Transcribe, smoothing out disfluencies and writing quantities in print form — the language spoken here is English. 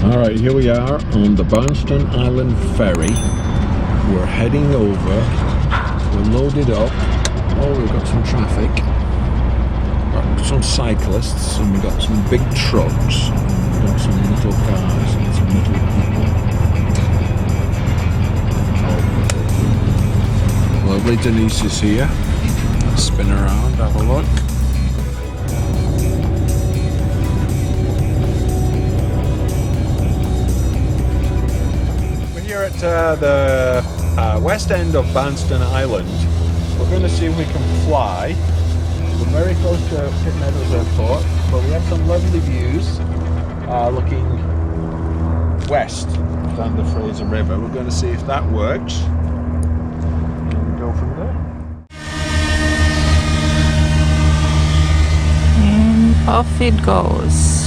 Alright, here we are on the Barnston Island ferry. We're heading over. We're loaded up. Oh, we've got some traffic. Got some cyclists and we've got some big trucks. We've got some little cars and some little people. Lovely Denize is here. Spin around, have a look. At the west end of Barnston Island. We're going to see if we can fly. We're very close to Pitt Meadows Airport, but we have some lovely views looking west down the Fraser River. We're going to see if that works and go from there. And off it goes.